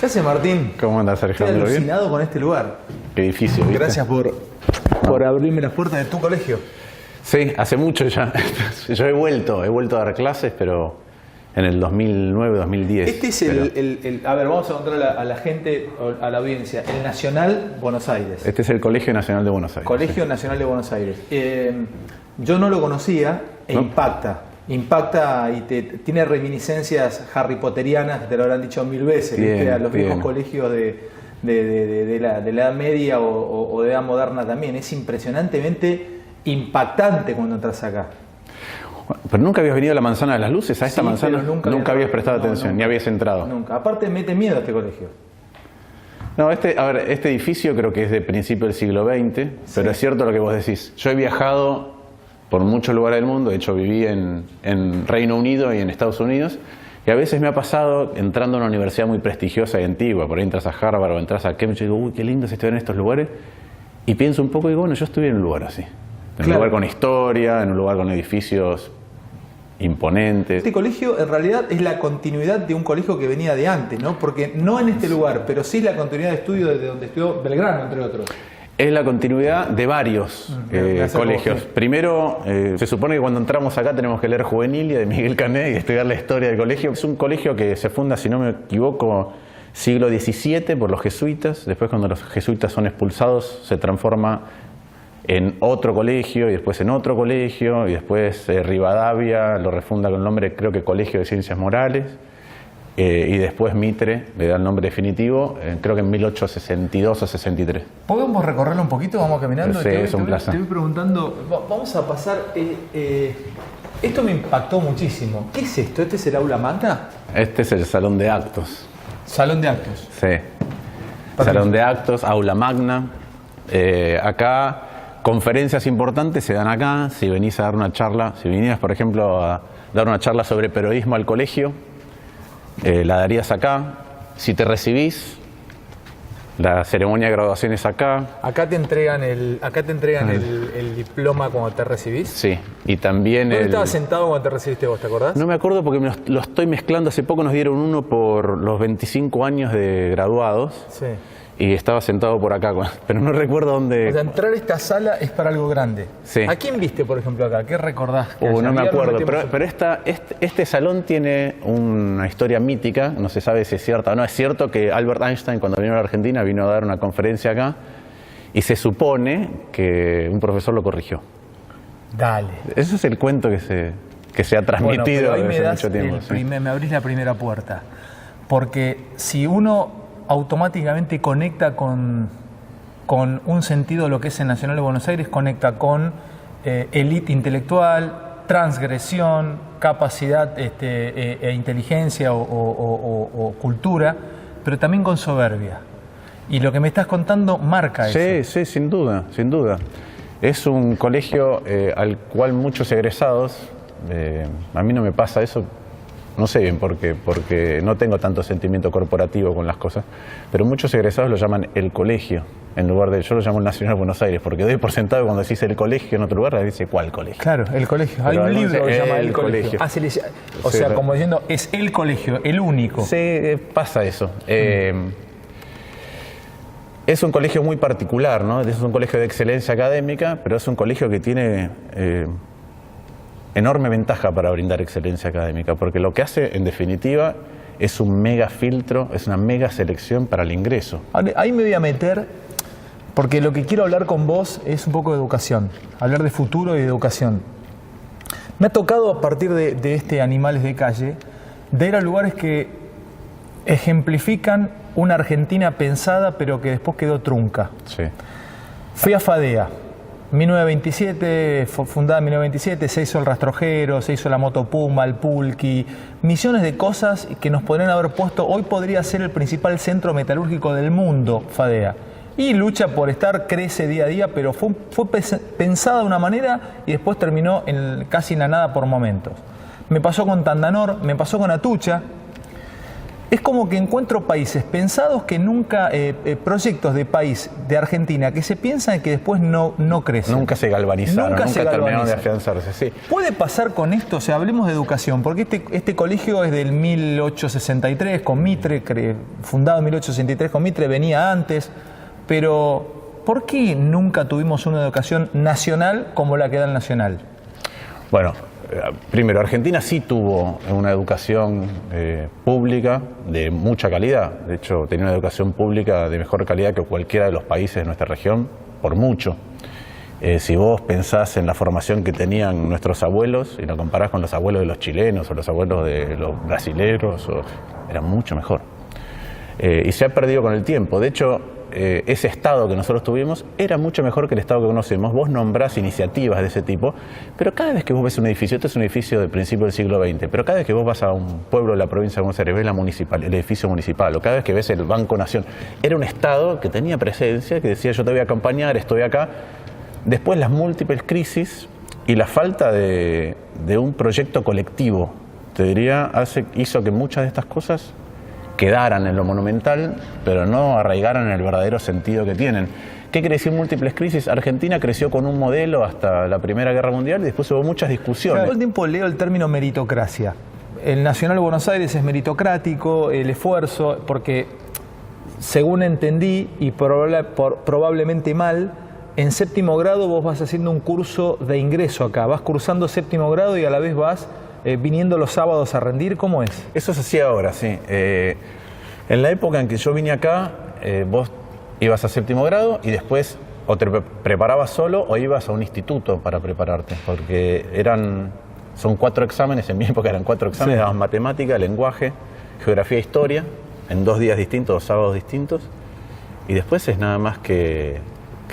¿Qué hace, Martín? ¿Cómo andas, Alejandro? Estoy alucinado con este lugar. Qué edificio, ¿viste? Gracias por abrirme las puertas de tu colegio. Sí, hace mucho ya. Yo he vuelto a dar clases, pero en el 2009, 2010. Este es a ver, vamos a contar a la gente, a la audiencia, el Nacional Buenos Aires. Este es el Colegio Nacional de Buenos Aires. Colegio Nacional de Buenos Aires. Yo no lo conocía e impacta y tiene reminiscencias Harry Potterianas, te lo habrán dicho 1000 veces, ¿viste? A los viejos colegios de la Edad Media o de Edad Moderna también. Es impresionantemente impactante cuando entras acá. Pero nunca habías venido a la Manzana de las Luces, a esta manzana. Nunca habías prestado atención, nunca, ni habías entrado. Nunca. Aparte mete miedo a este colegio. No, este edificio creo que es de principio del siglo XX, pero es cierto lo que vos decís. Yo he viajado por muchos lugares del mundo, de hecho viví en Reino Unido y en Estados Unidos, y a veces me ha pasado entrando a una universidad muy prestigiosa y antigua, por ahí entras a Harvard o entras a Cambridge y digo, uy, qué lindo se estudiar en estos lugares, y pienso un poco y digo, bueno, yo estuve en un lugar así, en un lugar con historia, en un lugar con edificios imponentes. Este colegio en realidad es la continuidad de un colegio que venía de antes, ¿no? Porque no en este lugar, pero sí la continuidad de estudio desde donde estudió Belgrano, entre otros. Es la continuidad de varios colegios. Primero, se supone que cuando entramos acá tenemos que leer Juvenilia de Miguel Canet y estudiar la historia del colegio. Es un colegio que se funda, si no me equivoco, siglo XVII por los jesuitas. Después, cuando los jesuitas son expulsados, se transforma en otro colegio y después en otro colegio y después Rivadavia lo refunda con el nombre, creo que Colegio de Ciencias Morales. Y después Mitre le da el nombre definitivo, creo que en 1862 o 63. ¿Podemos recorrerlo un poquito? Vamos caminando. Sí, es un placer. Te voy preguntando, vamos a pasar. Esto me impactó muchísimo. ¿Qué es esto? ¿Este es el aula magna? Este es el salón de actos. Salón de actos. Sí. Salón de actos, aula magna. Acá, conferencias importantes se dan acá. Si venís a dar una charla, si vinieras, por ejemplo, a dar una charla sobre periodismo al colegio, la darías acá. Si te recibís, la ceremonia de graduación es acá. Acá te entregan el diploma cuando te recibís. Sí, y también ¿Dónde estabas sentado cuando te recibiste vos, te acordás? No me acuerdo porque lo estoy mezclando. Hace poco nos dieron uno por los 25 años de graduados. Sí. Y estaba sentado por acá, pero no recuerdo dónde. O sea, entrar a esta sala es para algo grande. Sí. ¿A quién viste, por ejemplo, acá? ¿Qué recordás? No me acuerdo, pero este salón tiene una historia mítica, no se sabe si es cierta o no. Es cierto que Albert Einstein, cuando vino a la Argentina, vino a dar una conferencia acá y se supone que un profesor lo corrigió. Dale. Ese es el cuento que se ha transmitido desde hace mucho tiempo. Me abrís la primera puerta. Porque si uno automáticamente conecta con un sentido de lo que es el Nacional de Buenos Aires, conecta con élite intelectual, transgresión, capacidad e inteligencia o cultura, pero también con soberbia. Y lo que me estás contando marca eso. Sí, sin duda, sin duda. Es un colegio al cual muchos egresados, a mí no me pasa eso. No sé bien por qué, porque no tengo tanto sentimiento corporativo con las cosas, pero muchos egresados lo llaman el colegio, en lugar de, yo lo llamo el Nacional de Buenos Aires, porque doy por sentado cuando decís el colegio en otro lugar, dice ¿cuál colegio? Claro, el colegio. Hay un libro que se llama El Colegio. O sea, como diciendo, es el colegio, el único. Sí, pasa eso. Es un colegio muy particular, ¿no? Es un colegio de excelencia académica, pero es un colegio que tiene enorme ventaja para brindar excelencia académica, porque lo que hace, en definitiva, es un mega filtro, es una mega selección para el ingreso. Ahí me voy a meter, porque lo que quiero hablar con vos es un poco de educación, hablar de futuro y de educación. Me ha tocado, a partir de este Animales de Calle, de ir a lugares que ejemplifican una Argentina pensada, pero que después quedó trunca. Sí. Fui a FADEA. 1927, fundada en 1927, se hizo el rastrojero, se hizo la moto Puma, el pulqui, millones de cosas que nos podrían haber puesto. Hoy podría ser el principal centro metalúrgico del mundo, FADEA. Y lucha por estar, crece día a día, pero fue pensada de una manera y después terminó casi en la nada por momentos. Me pasó con Tandanor, me pasó con Atucha. Es como que encuentro países pensados que nunca, proyectos de país de Argentina que se piensan que después no crecen. Nunca se galvanizaron, nunca terminaron de afianzarse. Sí. ¿Puede pasar con esto? O sea, hablemos de educación, porque este colegio es del 1863 con Mitre, fundado en 1863 con Mitre, venía antes, pero ¿por qué nunca tuvimos una educación nacional como la que da el Nacional? Bueno, primero, Argentina sí tuvo una educación pública de mucha calidad. De hecho, tenía una educación pública de mejor calidad que cualquiera de los países de nuestra región, por mucho. Si vos pensás en la formación que tenían nuestros abuelos y lo comparás con los abuelos de los chilenos o los abuelos de los brasileños, era mucho mejor. Y se ha perdido con el tiempo. De hecho, ese Estado que nosotros tuvimos era mucho mejor que el Estado que conocemos. Vos nombrás iniciativas de ese tipo, pero cada vez que vos ves un edificio, este es un edificio del principio del siglo XX, pero cada vez que vos vas a un pueblo de la provincia de Buenos Aires, ves el edificio municipal, o cada vez que ves el Banco Nación, era un Estado que tenía presencia, que decía yo te voy a acompañar, estoy acá. Después las múltiples crisis y la falta de un proyecto colectivo, te diría, hizo que muchas de estas cosas quedaran en lo monumental, pero no arraigaran en el verdadero sentido que tienen. ¿Qué quiere decir múltiples crisis? Argentina creció con un modelo hasta la Primera Guerra Mundial y después hubo muchas discusiones. Todo el tiempo leo el término meritocracia. El Nacional de Buenos Aires es meritocrático, el esfuerzo, porque según entendí, y probablemente mal, en séptimo grado vos vas haciendo un curso de ingreso acá, vas cursando séptimo grado y a la vez vas viniendo los sábados a rendir. ¿Cómo es? Eso se hacía ahora, sí. En la época en que yo vine acá, vos ibas a séptimo grado y después o te preparabas solo o ibas a un instituto para prepararte, porque son 4 exámenes, en mi época eran 4 exámenes, daban matemática, lenguaje, geografía e historia, en 2 días distintos, 2 sábados distintos, y después es nada más que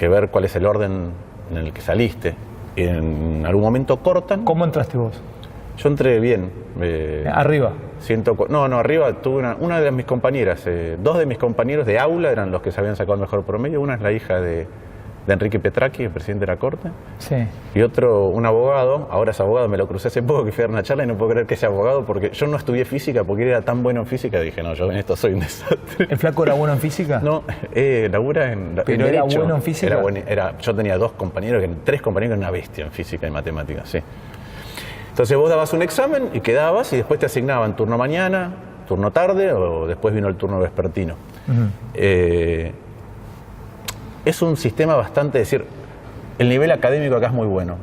ver cuál es el orden en el que saliste. Y en algún momento cortan. ¿Cómo entraste vos? Yo entré bien. ¿Arriba? No, arriba tuve una de mis compañeras, 2 de mis compañeros de aula eran los que se habían sacado el mejor promedio. Una es la hija de Enrique Petracchi, el presidente de la Corte. Sí. Y otro, un abogado, ahora es abogado, me lo crucé hace poco, que fui a dar una charla y no puedo creer que sea abogado, porque yo no estudié física, porque él era tan bueno en física, dije, no, yo en esto soy un desastre. ¿El flaco era bueno en física? No, labura en ¿Pero era bueno en física? Yo tenía 3 compañeros que eran una bestia en física y matemáticas, sí. Entonces vos dabas un examen y quedabas y después te asignaban turno mañana, turno tarde o después vino el turno vespertino. Es un sistema bastante, decir, el nivel académico acá es muy bueno,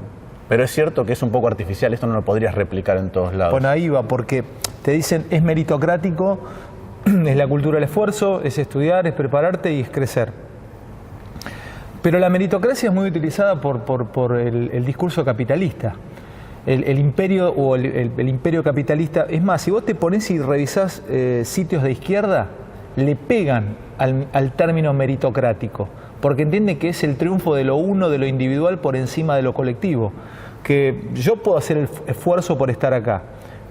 pero es cierto que es un poco artificial, esto no lo podrías replicar en todos lados. Bueno, ahí va, porque te dicen es meritocrático, es la cultura del esfuerzo, es estudiar, es prepararte y es crecer. Pero la meritocracia es muy utilizada por el discurso capitalista. El imperio o el imperio capitalista, es más, si vos te pones y revisás sitios de izquierda, le pegan al término meritocrático, porque entiende que es el triunfo de lo uno, de lo individual por encima de lo colectivo. Que yo puedo hacer el esfuerzo por estar acá,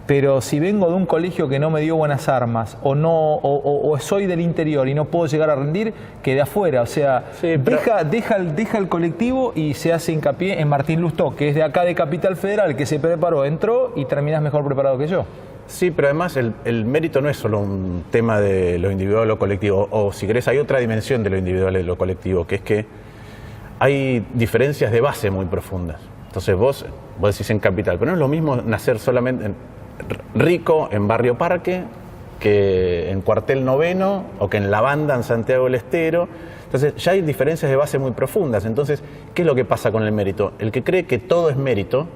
pero si vengo de un colegio que no me dio buenas armas o soy del interior y no puedo llegar a rendir, quedé afuera. O sea, sí, deja el colectivo y se hace hincapié en Martín Lustó, que es de acá de Capital Federal, que se preparó, entró y terminás mejor preparado que yo. Sí, pero además el mérito no es solo un tema de lo individual o lo colectivo, o si querés hay otra dimensión de lo individual y lo colectivo, que es que hay diferencias de base muy profundas. Entonces vos decís en Capital, pero no es lo mismo nacer solamente rico en Barrio Parque que en Cuartel Noveno o que en La Banda en Santiago del Estero. Entonces ya hay diferencias de base muy profundas. Entonces, ¿qué es lo que pasa con el mérito? El que cree que todo es mérito,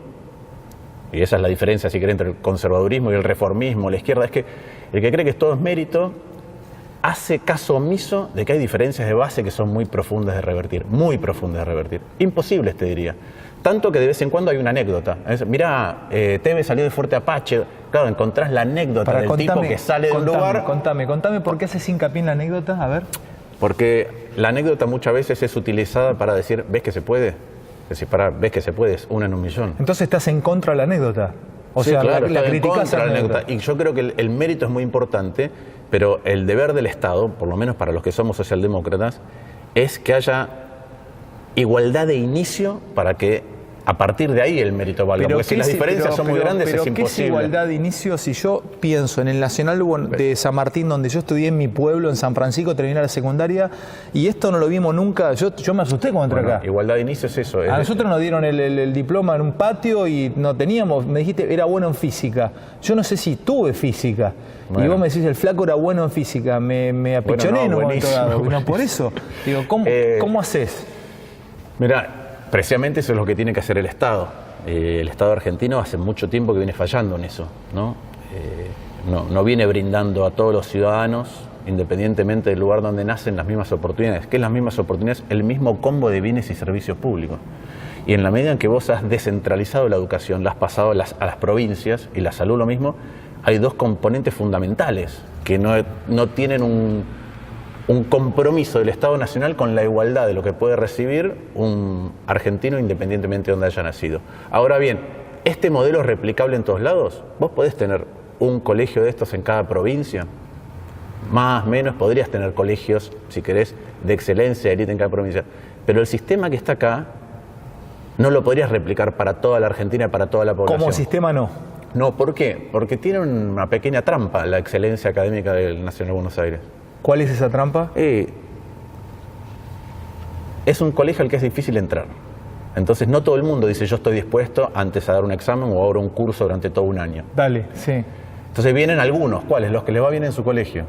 y esa es la diferencia, si querés, entre el conservadurismo y el reformismo, la izquierda, es que el que cree que todo es mérito hace caso omiso de que hay diferencias de base que son muy profundas de revertir, muy profundas de revertir. Imposibles, te diría. Tanto que de vez en cuando hay una anécdota. Mirá, Tevez salió de Fuerte Apache. Claro, encontrás la anécdota del tipo que sale de un lugar. Contame, ¿por qué haces hincapié en la anécdota? A ver. Porque la anécdota muchas veces es utilizada para decir, ¿ves que se puede? Es decir, ves que se puede, es 1 en 1.000.000. Entonces estás en contra de la anécdota. O sea, claro, la criticás a la anécdota. Y yo creo que el mérito es muy importante, pero el deber del Estado, por lo menos para los que somos socialdemócratas, es que haya igualdad de inicio para que a partir de ahí el mérito valga. Porque si las diferencias son muy grandes es imposible. ¿Qué es igualdad de inicio? Si yo pienso en el Nacional de San Martín, donde yo estudié en mi pueblo, en San Francisco, terminé la secundaria, y esto no lo vimos nunca, yo me asusté cuando entré acá. Igualdad de inicio es eso. A nosotros nos dieron el diploma en un patio y no teníamos, me dijiste, era bueno en física. Yo no sé si tuve física. Bueno. Y vos me decís, el flaco era bueno en física, me apichoné en un momento dado. No, por eso, digo, ¿cómo haces? Mirá, precisamente eso es lo que tiene que hacer el Estado. El Estado argentino hace mucho tiempo que viene fallando en eso, ¿no? No viene brindando a todos los ciudadanos, independientemente del lugar donde nacen, las mismas oportunidades. ¿Qué es las mismas oportunidades? El mismo combo de bienes y servicios públicos. Y en la medida en que vos has descentralizado la educación, la has pasado a las provincias, y la salud lo mismo, hay dos componentes fundamentales que no tienen un compromiso del Estado Nacional con la igualdad de lo que puede recibir un argentino independientemente de donde haya nacido. Ahora bien, ¿este modelo es replicable en todos lados? Vos podés tener un colegio de estos en cada provincia, más o menos podrías tener colegios, si querés, de excelencia, de élite en cada provincia, pero el sistema que está acá no lo podrías replicar para toda la Argentina y para toda la población. Como sistema no. No, ¿por qué? Porque tiene una pequeña trampa la excelencia académica del Nacional de Buenos Aires. ¿Cuál es esa trampa? Es un colegio al que es difícil entrar. Entonces no todo el mundo dice yo estoy dispuesto antes a dar un examen o ahora un curso durante todo un año. Dale, sí. Entonces vienen algunos, ¿cuáles? Los que les va bien en su colegio.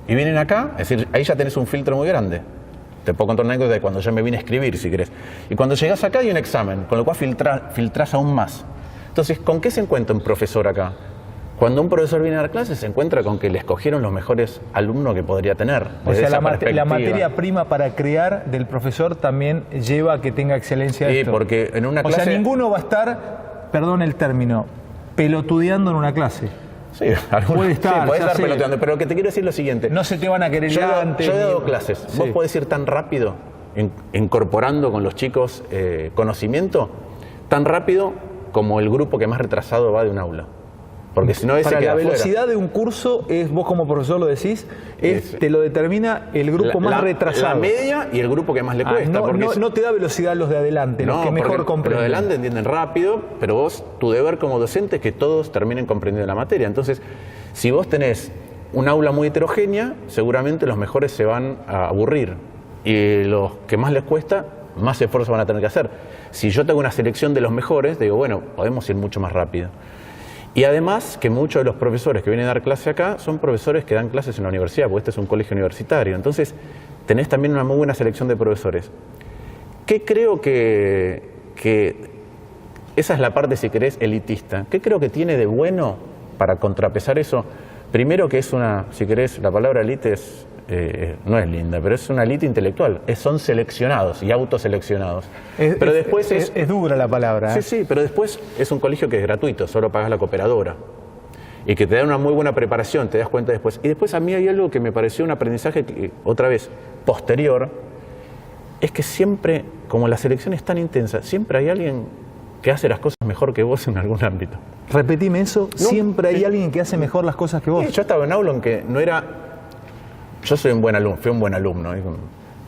Y vienen acá, es decir, ahí ya tenés un filtro muy grande. Te puedo contar una anécdota de cuando yo me vine a escribir, si querés. Y cuando llegás acá hay un examen, con lo cual filtrás aún más. Entonces, ¿con qué se encuentra un profesor acá? Cuando un profesor viene a dar clases se encuentra con que le escogieron los mejores alumnos que podría tener. O sea, la materia prima para crear del profesor también lleva a que tenga excelencia. Sí, porque en una clase... O sea, ninguno va a estar, perdón el término, pelotudeando en una clase. Sí, puede estar, sí, podés estar peloteando, pero lo que te quiero decir es lo siguiente. No se te van a querer delante. Yo he dado clases. Sí. Vos podés ir tan rápido, incorporando con los chicos conocimiento, tan rápido como el grupo que más retrasado va de un aula. Porque si no, ese para queda la velocidad fuera. De un curso, vos como profesor lo decís, te lo determina el grupo más retrasado. La media y el grupo que más le cuesta. No te da velocidad los de adelante, los que mejor comprenden. Los de adelante entienden rápido, pero vos, tu deber como docente es que todos terminen comprendiendo la materia. Entonces, si vos tenés un aula muy heterogénea, seguramente los mejores se van a aburrir. Y los que más les cuesta, más esfuerzo van a tener que hacer. Si yo tengo una selección de los mejores, digo, bueno, podemos ir mucho más rápido. Y además que muchos de los profesores que vienen a dar clase acá son profesores que dan clases en la universidad, porque este es un colegio universitario. Entonces, tenés también una muy buena selección de profesores. ¿Qué creo que esa es la parte, si querés, elitista? ¿Qué creo que tiene de bueno para contrapesar eso? Primero que es una, si querés, la palabra elite no es linda, pero es una elite intelectual. Son seleccionados y autoseleccionados. Pero después es dura la palabra. Sí, pero después es un colegio que es gratuito, solo pagas la cooperadora. Y que te da una muy buena preparación, te das cuenta después. Y después a mí hay algo que me pareció un aprendizaje, que, otra vez, posterior, es que siempre, como la selección es tan intensa, siempre hay alguien que hace las cosas mejor que vos en algún ámbito. Repetime eso, ¿no? Siempre hay alguien que hace mejor las cosas que vos. Yo estaba en aula en que no era... Yo soy un buen alumno, fui un buen alumno,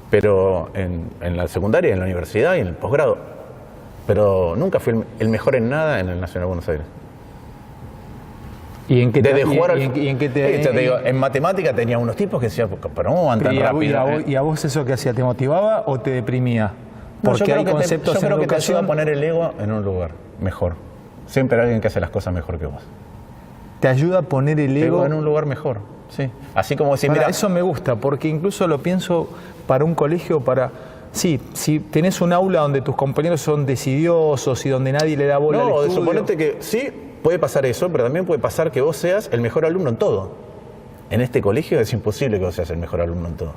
pero en la secundaria, en la universidad y en el posgrado. Pero nunca fui el mejor en nada en el Nacional de Buenos Aires. ¿Y en qué en matemática tenía unos tipos que decían, pero ¿cómo van tan rápido? ¿Y a vos eso que hacía, te motivaba o te deprimía? Porque hay conceptos en educación... Yo creo que te ayuda a poner el ego en un lugar mejor. Siempre hay alguien que hace las cosas mejor que vos. ¿Te ayuda a poner el ego en un lugar mejor? Sí. Así como decir, mira, eso me gusta, porque incluso lo pienso para un colegio, sí, si tenés un aula donde tus compañeros son decidiosos y donde nadie le da bola al estudio... Suponete que sí, puede pasar eso, pero también puede pasar que vos seas el mejor alumno en todo. En este colegio es imposible que vos seas el mejor alumno en todo.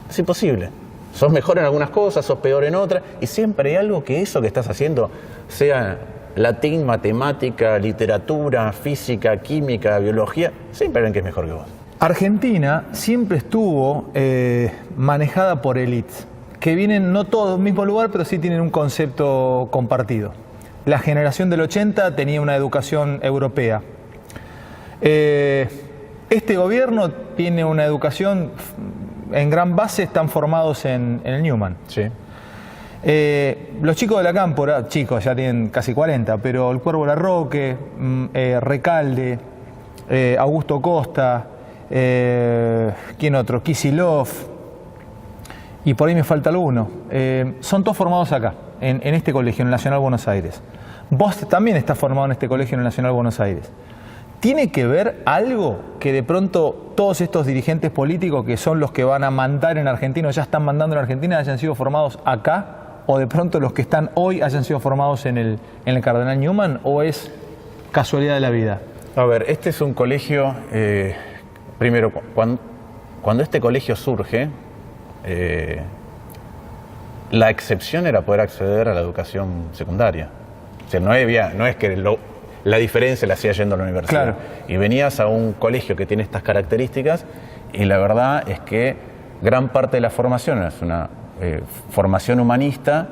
Es imposible. Sos mejor en algunas cosas, sos peor en otras, y siempre hay algo que eso que estás haciendo, sea latín, matemática, literatura, física, química, biología, siempre hay alguien que es mejor que vos. Argentina siempre estuvo manejada por élites, que vienen no todos del mismo lugar, pero sí tienen un concepto compartido. La generación del 80 tenía una educación europea. Este gobierno tiene una educación, en gran base están formados en el Newman. Sí. Los chicos de la Cámpora, chicos, ya tienen casi 40, pero el Cuervo Larroque, Recalde, Augusto Costa, ¿quién otro? Kisilov, y por ahí me falta alguno. Son todos formados acá, en este colegio, en el Nacional Buenos Aires. Vos también estás formado en este colegio, en el Nacional Buenos Aires. ¿Tiene que ver algo que de pronto todos estos dirigentes políticos que son los que van a mandar en Argentina o ya están mandando en Argentina hayan sido formados acá? ¿O de pronto los que están hoy hayan sido formados en el Cardenal Newman? ¿O es casualidad de la vida? A ver, este es un colegio, primero, cuando este colegio surge, la excepción era poder acceder a la educación secundaria. O sea, no es que la diferencia la hacía yendo a la universidad. Claro. Y venías a un colegio que tiene estas características y la verdad es que gran parte de la formación es una formación humanista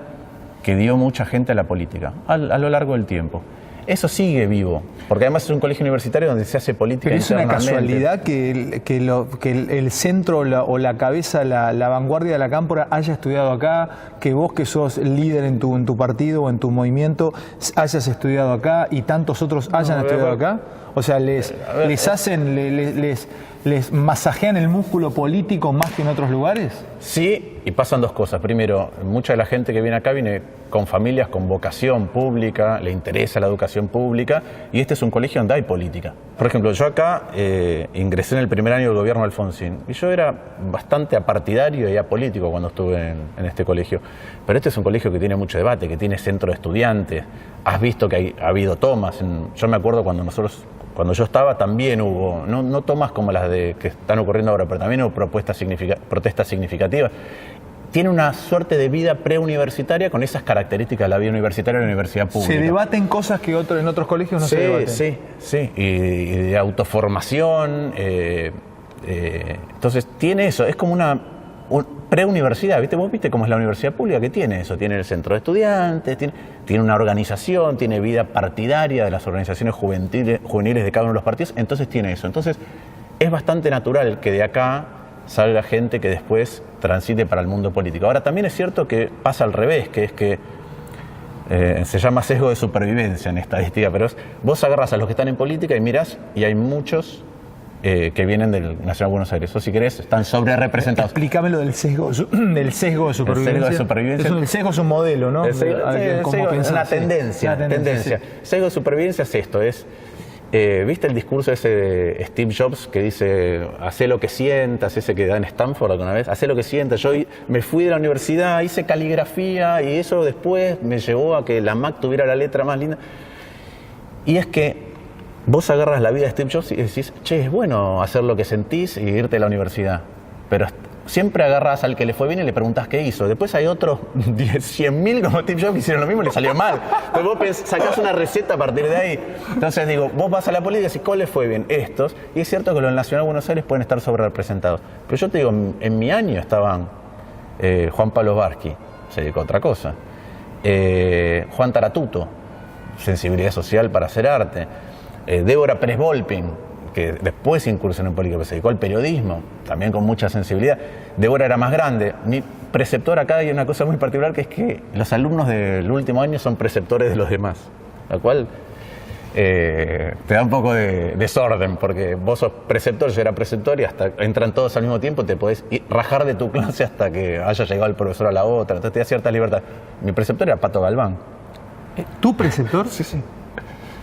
que dio mucha gente a la política a lo largo del tiempo. Eso sigue vivo, porque además es un colegio universitario donde se hace política. Pero es una internamente. casualidad que el centro o la cabeza, la vanguardia de la Cámpora haya estudiado acá, que vos que sos líder en tu partido o en tu movimiento hayas estudiado acá y tantos otros hayan estudiado acá. O sea, les masajean el músculo político más que en otros lugares. Sí, y pasan dos cosas. Primero, mucha de la gente que viene acá viene con familias con vocación pública, le interesa la educación pública, y este es un colegio donde hay política. Por ejemplo, yo acá ingresé en el primer año del gobierno de Alfonsín, y yo era bastante apartidario y apolítico cuando estuve en este colegio. Pero este es un colegio que tiene mucho debate, que tiene centro de estudiantes. Has visto que ha habido tomas. Yo me acuerdo cuando yo estaba también hubo, no tomas como las que están ocurriendo ahora, pero también hubo protestas significativas. Tiene una suerte de vida preuniversitaria con esas características de la vida universitaria de la universidad pública. ¿Se debaten cosas que en otros colegios no se debaten? Sí. Y de autoformación. Entonces tiene eso, es como una preuniversidad. Vos viste cómo es la universidad pública, que tiene eso. Tiene el centro de estudiantes, tiene una organización, tiene vida partidaria de las organizaciones juveniles de cada uno de los partidos. Entonces tiene eso. Entonces es bastante natural que de acá salga gente que después transite para el mundo político. Ahora, también es cierto que pasa al revés, que es que se llama sesgo de supervivencia en estadística, pero vos agarrás a los que están en política y mirás, y hay muchos que vienen del Nacional Buenos Aires, o si querés, están sobre-representados. Explícame lo del sesgo de supervivencia. El sesgo de supervivencia. El sesgo es un modelo, ¿no? Es una tendencia. Sí. Sesgo de supervivencia es esto, ¿viste el discurso ese de Steve Jobs que dice, hacé lo que sientas, ese que da en Stanford alguna vez? Hacé lo que sientas. Yo me fui de la universidad, hice caligrafía y eso después me llevó a que la Mac tuviera la letra más linda. Y es que vos agarras la vida de Steve Jobs y decís, che, es bueno hacer lo que sentís y irte a la universidad. Pero siempre agarras al que le fue bien y le preguntás qué hizo. Después hay otros 100.000 como Steve Jobs que hicieron lo mismo y le salió mal. Pero vos sacás una receta a partir de ahí. Entonces digo, vos vas a la política y decís, ¿cuál le fue bien? Estos. Y es cierto que los Nacional Buenos Aires pueden estar sobre representados. Pero yo te digo, en mi año estaban Juan Pablo Barsky, se dedicó a otra cosa. Juan Taratuto, sensibilidad social para hacer arte. Débora Pérez Volpin, que después incursionó en política, pero se dedicó al periodismo, también con mucha sensibilidad. Débora era más grande. Mi preceptor acá hay una cosa muy particular, que es que los alumnos del último año son preceptores de los demás, lo cual te da un poco de desorden, porque vos sos preceptor, yo era preceptor, y hasta entran todos al mismo tiempo, te podés rajar de tu clase hasta que haya llegado el profesor a la otra, entonces te da cierta libertad. Mi preceptor era Pato Galván. ¿Tu preceptor? Sí.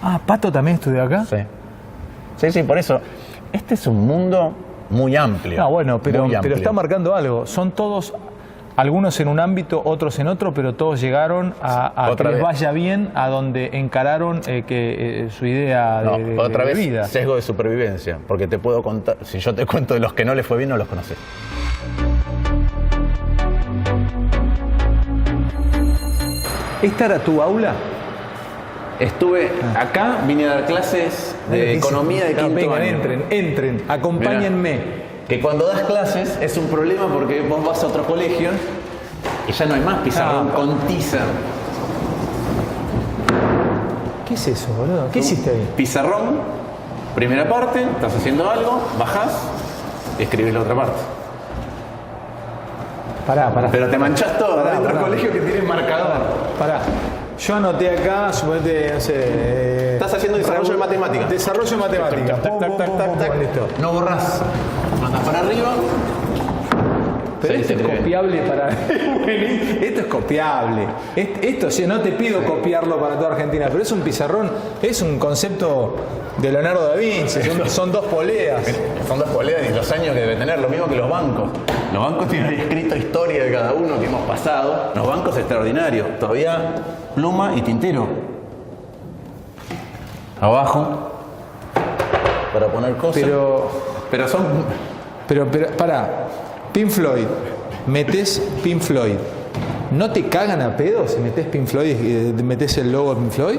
Ah, ¿Pato también estudió acá? Sí, por eso. Este es un mundo muy amplio. Bueno, pero está marcando algo. Son todos, algunos en un ámbito, otros en otro, pero todos llegaron a que les vaya bien a donde encararon su idea de vida. Sesgo de supervivencia, porque te puedo contar, si yo te cuento de los que no les fue bien, no los conocés. ¿Esta era tu aula? Estuve acá, vine a dar clases de economía de quinto año. Entren, acompáñenme. Mirá, que cuando das clases es un problema porque vos vas a otro colegio y ya no hay más pizarrón con tiza. ¿Qué es eso, boludo? ¿Qué hiciste ahí? Pizarrón, primera parte, estás haciendo algo, bajás y escribís la otra parte. Pará. Pero te manchás todo. Hay otros colegios que tienen marcador. Pará. Yo anoté acá, suponete, no sé... Estás haciendo desarrollo de matemática. Desarrollo de matemática. Listo. No borrás. Mandas para arriba. Pero esto es copiable para... Esto es copiable. Esto, si no te pido copiarlo para toda Argentina, pero es un pizarrón, es un concepto de Leonardo da Vinci, son 2 poleas. Son 2 poleas y los años que debe tener, lo mismo que los bancos. Los bancos tienen escrito historia de cada uno que hemos pasado. Los bancos extraordinarios. Todavía pluma y tintero. Abajo. Para poner cosas. Pero son... Pero, pará. Pink Floyd. Metés Pink Floyd. ¿No te cagan a pedo si metés Pink Floyd y metés el logo de Pink Floyd?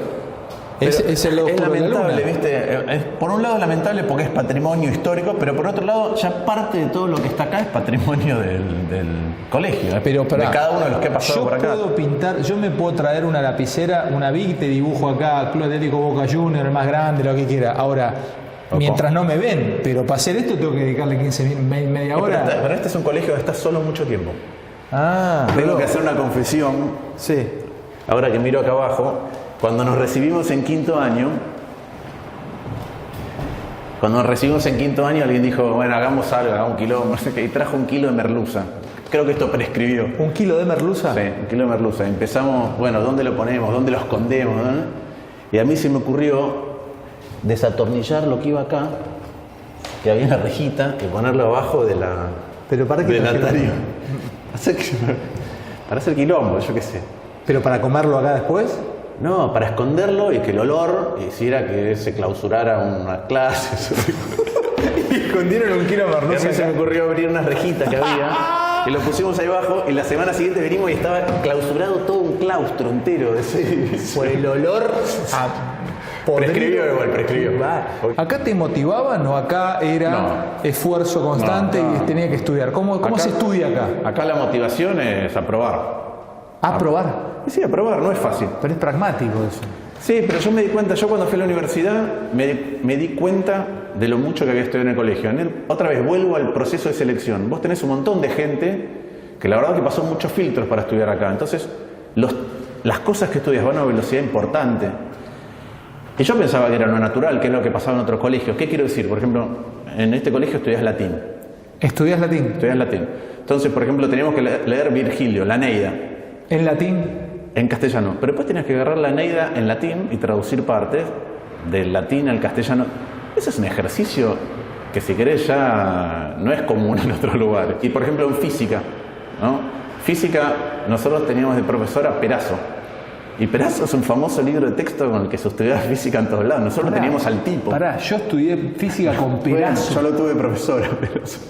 Es el logo es de la lamentable, luna. ¿viste? Por un lado es lamentable porque es patrimonio histórico, pero por otro lado ya parte de todo lo que está acá es patrimonio del colegio, pero de cada uno de los que ha pasado por acá. Yo puedo pintar, yo me puedo traer una lapicera, una Bic, te dibujo acá Club Atlético Boca Juniors, el más grande, lo que quiera. Ahora, mientras no me ven, pero para hacer esto tengo que dedicarle media hora. Pero este es un colegio donde estás solo mucho tiempo. Tengo que hacer una confesión. Sí. Ahora que miro acá abajo, cuando nos recibimos en quinto año, alguien dijo, bueno, hagamos algo, hagamos un kilo, no sé qué, y trajo 1 kilo de merluza. Creo que esto prescribió. ¿1 kilo de merluza? Sí, 1 kilo de merluza. Empezamos, bueno, ¿dónde lo ponemos? ¿Dónde lo escondemos? ¿No? Y a mí se me ocurrió desatornillar lo que iba acá, que había una rejita, y ponerlo abajo de la... ¿Pero para qué? Del altario. Para hacer quilombo, yo qué sé. ¿Pero para comerlo acá después? No, para esconderlo y que el olor hiciera que se clausurara una clase. Y escondieron 1 kilo de merluza. A mí se me ocurrió abrir unas rejitas que había y lo pusimos ahí abajo y la semana siguiente venimos y estaba clausurado todo un claustro entero de ese. Por el olor a prescribió igual, prescribió. ¿Acá te motivaban o acá era esfuerzo constante y tenía que estudiar? ¿Cómo se estudia acá? Acá la motivación es aprobar. ¿Aprobar? Sí, aprobar, no es fácil. Pero es pragmático eso. Sí, pero yo me di cuenta, yo cuando fui a la universidad me di cuenta de lo mucho que había estudiado en el colegio. Otra vez vuelvo al proceso de selección. Vos tenés un montón de gente que la verdad que pasó muchos filtros para estudiar acá. Entonces, las cosas que estudias van a una velocidad importante. Y yo pensaba que era lo natural, que es lo que pasaba en otros colegios. ¿Qué quiero decir? Por ejemplo, en este colegio estudias latín. ¿Estudias latín? Estudias latín. Entonces, por ejemplo, teníamos que leer Virgilio, la Eneida. ¿En latín? En castellano. Pero después tenías que agarrar la Eneida en latín y traducir partes del latín al castellano. Ese es un ejercicio que, si querés, ya no es común en otros lugares. Y, por ejemplo, en física, ¿no? Física, nosotros teníamos de profesora Perazo. Y Perazo es un famoso libro de texto con el que se estudiaba física en todos lados. Nosotros teníamos al tipo. Yo estudié física con Perazo. Bueno, yo lo tuve profesora, Perazo.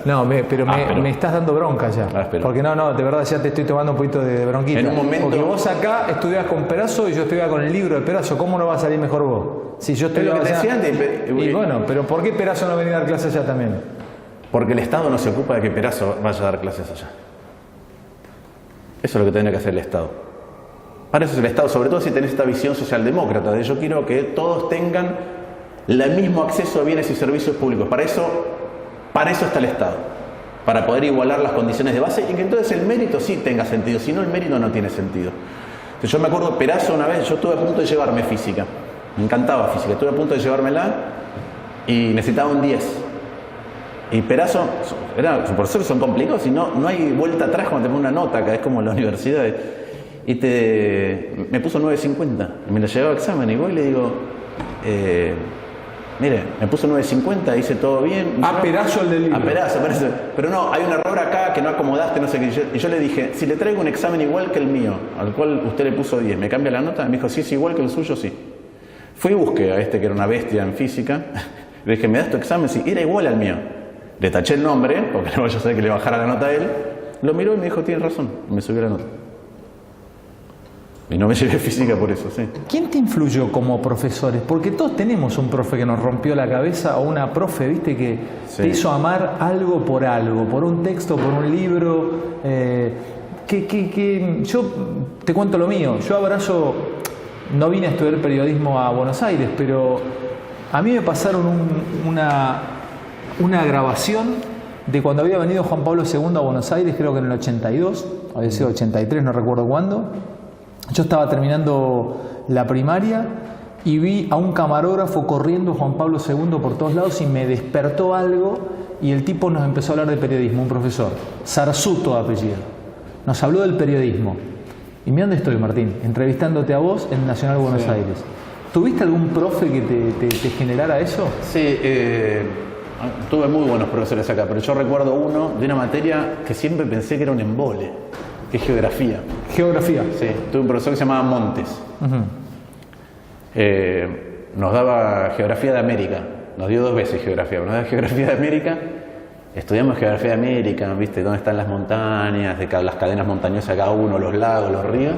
No, pero me estás dando bronca ya. Porque no, de verdad ya te estoy tomando un poquito de bronquita. En un momento... Porque vos acá estudias con Perazo y yo estudiaba con el libro de Perazo. ¿Cómo no va a salir mejor vos? Si yo estudiaba allá... Y bueno, pero ¿por qué Perazo no venía a dar clases allá también? Porque el Estado no se ocupa de que Perazo vaya a dar clases allá. Eso es lo que tiene que hacer el Estado. Para eso es el Estado, sobre todo si tenés esta visión socialdemócrata de yo quiero que todos tengan el mismo acceso a bienes y servicios públicos. Para eso está el Estado, para poder igualar las condiciones de base y que entonces el mérito sí tenga sentido, si no el mérito no tiene sentido. Entonces, yo me acuerdo, Perazo una vez, yo estuve a punto de llevarme física, me encantaba física, estuve a punto de llevármela y necesitaba un 10. Y Perazo, sus profesores son complicados y no hay vuelta atrás cuando te ponen una nota, acá es como en la universidad. Y me puso 9.50, y me lo llevaba a examen y voy y le digo... mire, me puso 9.50, hice todo bien. A Perazo el del libro. A Perazo. Pero no, hay un error acá que no acomodaste, no sé qué. Y yo le dije, si le traigo un examen igual que el mío, al cual usted le puso 10, ¿me cambia la nota? Me dijo, sí, es igual que el suyo, sí. Fui y busqué a este que era una bestia en física. Le dije, ¿me das tu examen? Sí, era igual al mío. Le taché el nombre, porque no vaya a saber que le bajara la nota a él. Lo miró y me dijo, tienes razón. Y me subió la nota. Y no me llevé física por eso, sí. ¿Quién te influyó como profesores? Porque todos tenemos un profe que nos rompió la cabeza o una profe, viste, que te hizo amar algo, por un texto, por un libro. Yo te cuento lo mío. Yo no vine a estudiar periodismo a Buenos Aires, pero a mí me pasaron una grabación de cuando había venido Juan Pablo II a Buenos Aires, creo que en el 82, había sido 83, no recuerdo cuándo. Yo estaba terminando la primaria y vi a un camarógrafo corriendo Juan Pablo II por todos lados y me despertó algo y el tipo nos empezó a hablar de periodismo, un profesor, Sarsuto de apellido. Nos habló del periodismo. Y mira dónde estoy, Martín, entrevistándote a vos en Nacional Buenos Aires. ¿Tuviste algún profe que te generara eso? Sí, tuve muy buenos profesores acá, pero yo recuerdo uno de una materia que siempre pensé que era un embole, que es geografía. ¿Geografía? Sí, tuve un profesor que se llamaba Montes. Nos daba geografía de América, nos dio 2 veces geografía, nos daba geografía de América, estudiamos geografía de América, viste, dónde están las montañas, las cadenas montañosas cada uno, los lagos, los ríos.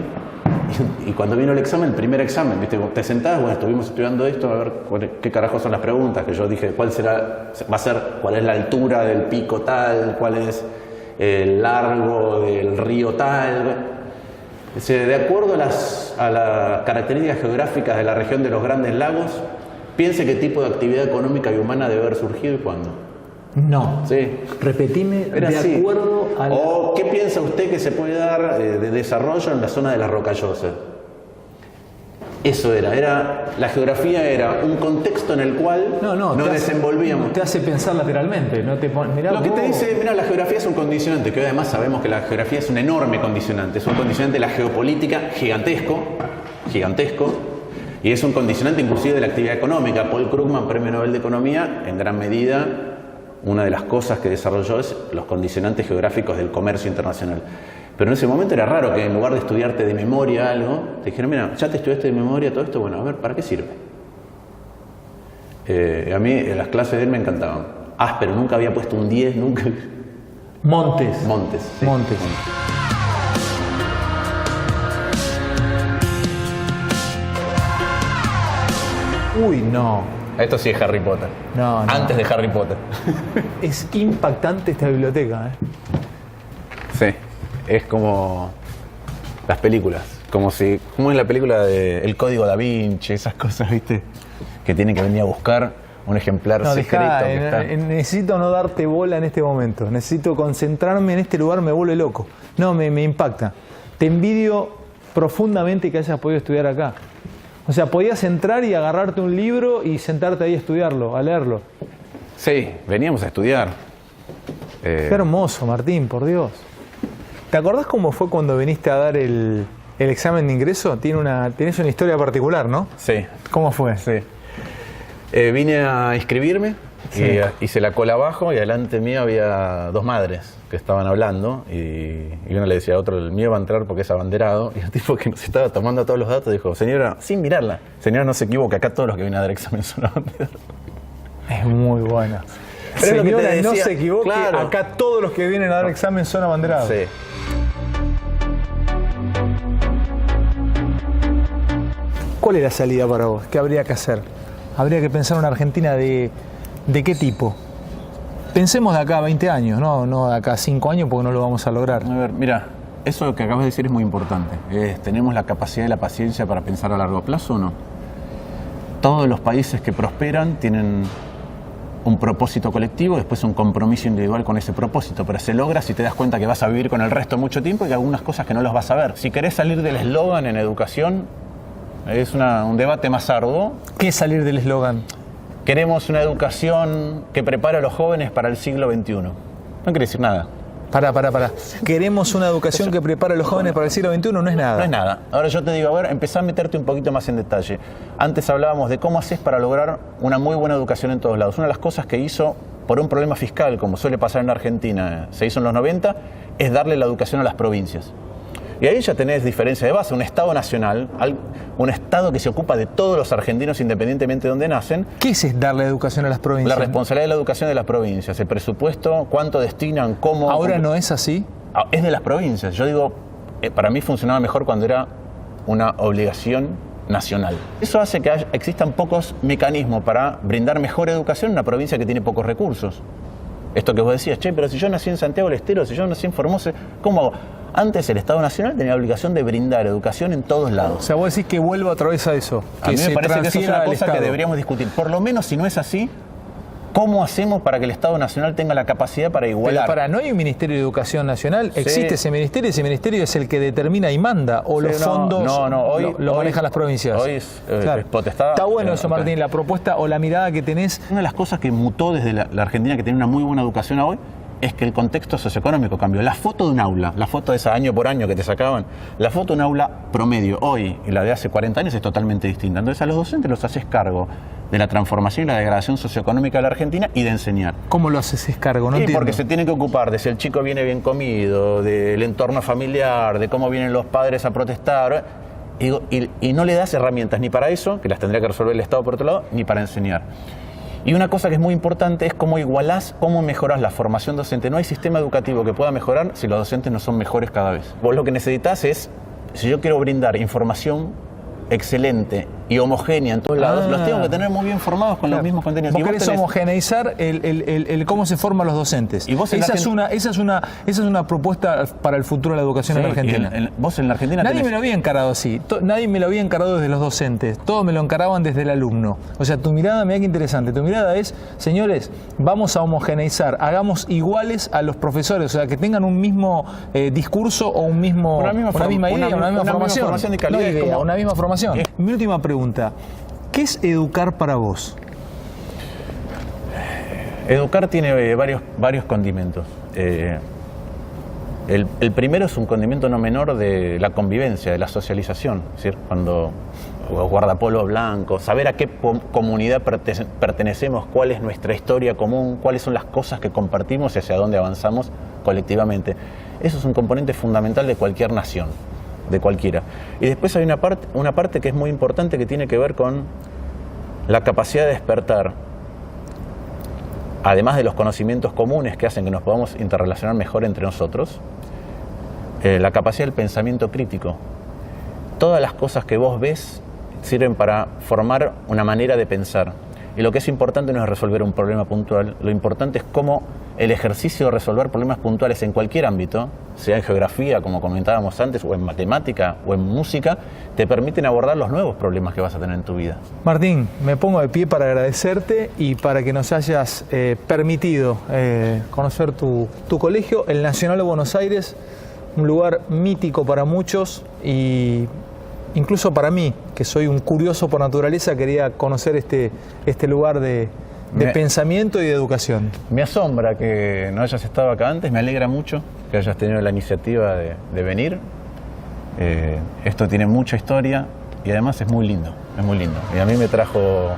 Y cuando vino el examen, el primer examen, ¿viste? Te sentás, bueno, estuvimos estudiando esto, a ver qué carajo son las preguntas, que yo dije, cuál es la altura del pico tal, cuál es el largo del río tal. De acuerdo a las características geográficas de la región de los Grandes Lagos, piense qué tipo de actividad económica y humana debe haber surgido y cuándo. No. Sí. Repetime, era de así. Acuerdo a la... ¿O qué piensa usted que se puede dar de desarrollo en la zona de las Rocallosas? Eso era, la geografía era un contexto en el cual nos desenvolvíamos. Te hace pensar lateralmente, no te mirá, lo que te dice, mira, la geografía es un condicionante, que además sabemos que la geografía es un enorme condicionante, es un condicionante de la geopolítica gigantesco, y es un condicionante inclusive de la actividad económica. Paul Krugman, Premio Nobel de Economía, en gran medida, una de las cosas que desarrolló es los condicionantes geográficos del comercio internacional. Pero en ese momento era raro que en lugar de estudiarte de memoria algo, te dijeron, mira, ya te estudiaste de memoria todo esto, bueno, a ver, ¿para qué sirve? A mí las clases de él me encantaban. Áspero, nunca había puesto un 10, nunca... Montes. Sí. Montes. Uy, no. Esto sí es Harry Potter. No. Antes de Harry Potter. Es impactante esta biblioteca, Sí. Es como las películas, como es la película de El Código Da Vinci, esas cosas, ¿viste? Que tienen que venir a buscar un ejemplar secreto. Necesito no darte bola en este momento, necesito concentrarme en este lugar, me vuelve loco. No, me impacta. Te envidio profundamente que hayas podido estudiar acá. O sea, podías entrar y agarrarte un libro y sentarte ahí a estudiarlo, a leerlo. Sí, veníamos a estudiar. Qué hermoso, Martín, por Dios. ¿Te acordás cómo fue cuando viniste a dar el examen de ingreso? Tenés una historia particular, ¿no? Sí. ¿Cómo fue? Sí. Vine a inscribirme y hice la cola abajo y delante mío había 2 madres que estaban hablando y uno le decía a otro, el mío va a entrar porque es abanderado, y el tipo que nos estaba tomando todos los datos dijo, señora, sin mirarla, señora, no se equivoque, acá todos los que vienen a dar examen son abanderados. Es muy buena. Pero señora, no se equivoque, claro. Acá todos los que vienen a dar examen son abanderados. Sí. ¿Cuál es la salida para vos? ¿Qué habría que hacer? Habría que pensar una Argentina de qué tipo. Pensemos de acá a 20 años, no de acá a 5 años porque no lo vamos a lograr. A ver, mira, eso que acabas de decir es muy importante. ¿Tenemos la capacidad y la paciencia para pensar a largo plazo o no? Todos los países que prosperan tienen un propósito colectivo, después un compromiso individual con ese propósito, pero se logra si te das cuenta que vas a vivir con el resto mucho tiempo y que algunas cosas que no los vas a ver. Si querés salir del eslogan en educación, es un debate más arduo. ¿Qué es salir del eslogan? Queremos una educación que prepare a los jóvenes para el siglo XXI. No quiere decir nada. Pará. Queremos una educación que prepare a los jóvenes para el siglo XXI, no es nada. No es nada. Ahora yo te digo, a ver, empezá a meterte un poquito más en detalle. Antes hablábamos de cómo haces para lograr una muy buena educación en todos lados. Una de las cosas que hizo, por un problema fiscal, como suele pasar en Argentina, se hizo en los 90, es darle la educación a las provincias. Y ahí ya tenés diferencia de base, un Estado nacional, un Estado que se ocupa de todos los argentinos independientemente de dónde nacen. ¿Qué es darle educación a las provincias? La responsabilidad de la educación de las provincias, el presupuesto, cuánto destinan, cómo... ¿Ahora no es así? Es de las provincias. Yo digo, para mí funcionaba mejor cuando era una obligación nacional. Eso hace que existan pocos mecanismos para brindar mejor educación en una provincia que tiene pocos recursos. Esto que vos decías, pero si yo nací en Santiago del Estero, si yo nací en Formosa, ¿cómo hago? Antes el Estado Nacional tenía la obligación de brindar educación en todos lados. O sea, vos decís que vuelva otra vez a eso. A mí me parece que eso es una cosa que deberíamos discutir. Por lo menos, si no es así, ¿Cómo hacemos para que el Estado Nacional tenga la capacidad para igualar? ¿No hay un Ministerio de Educación Nacional? ¿Existe ese ministerio? ¿Ese ministerio es el que determina y manda? ¿O los fondos hoy manejan las provincias? Hoy es potestad. Está bueno eso, Martín, la propuesta o la mirada que tenés. Una de las cosas que mutó desde la Argentina, que tiene una muy buena educación a hoy, es que el contexto socioeconómico cambió. La foto de un aula, la foto de esa año por año que te sacaban, la foto de un aula promedio hoy y la de hace 40 años es totalmente distinta. Entonces a los docentes los haces cargo de la transformación y la degradación socioeconómica de la Argentina y de enseñar. ¿Cómo lo haces cargo? No entiendo. Porque se tienen que ocupar de si el chico viene bien comido, del entorno familiar, de cómo vienen los padres a protestar, y no le das herramientas ni para eso, que las tendría que resolver el Estado por otro lado, ni para enseñar. Y una cosa que es muy importante es cómo igualás, cómo mejorás la formación docente. No hay sistema educativo que pueda mejorar si los docentes no son mejores cada vez. Vos lo que necesitas es, si yo quiero brindar información excelente y homogénea en todos lados, los tengo que tener muy bien formados con los mismos contenidos. Vos querés homogeneizar el cómo se forman los docentes. Y vos esa es una propuesta para el futuro de la educación en la Argentina. Vos en la Argentina nadie me lo había encarado así. Nadie me lo había encarado desde los docentes. Todos me lo encaraban desde el alumno. O sea, tu mirada, mira qué interesante. Tu mirada es, señores, vamos a homogeneizar, hagamos iguales a los profesores, o sea, que tengan un mismo discurso o una misma idea, una misma formación de calidad, una misma formación. Mi última pregunta, ¿qué es educar para vos? Educar tiene varios condimentos. El primero es un condimento no menor de la convivencia, de la socialización. Es decir, cuando guardapolvo blanco, saber a qué comunidad pertenecemos, cuál es nuestra historia común, cuáles son las cosas que compartimos y hacia dónde avanzamos colectivamente. Eso es un componente fundamental de cualquier nación, de cualquiera. Y después hay una parte que es muy importante que tiene que ver con la capacidad de despertar, además de los conocimientos comunes que hacen que nos podamos interrelacionar mejor entre nosotros, la capacidad del pensamiento crítico. Todas las cosas que vos ves sirven para formar una manera de pensar. Y lo que es importante no es resolver un problema puntual, lo importante es cómo el ejercicio de resolver problemas puntuales en cualquier ámbito, sea en geografía, como comentábamos antes, o en matemática, o en música, te permiten abordar los nuevos problemas que vas a tener en tu vida. Martín, me pongo de pie para agradecerte y para que nos hayas permitido conocer tu colegio, el Nacional de Buenos Aires, un lugar mítico para muchos y incluso para mí, que soy un curioso por naturaleza, quería conocer este lugar de pensamiento y de educación. Me asombra que no hayas estado acá antes, me alegra mucho que hayas tenido la iniciativa de venir. Esto tiene mucha historia y además es muy lindo, y a mí me trajo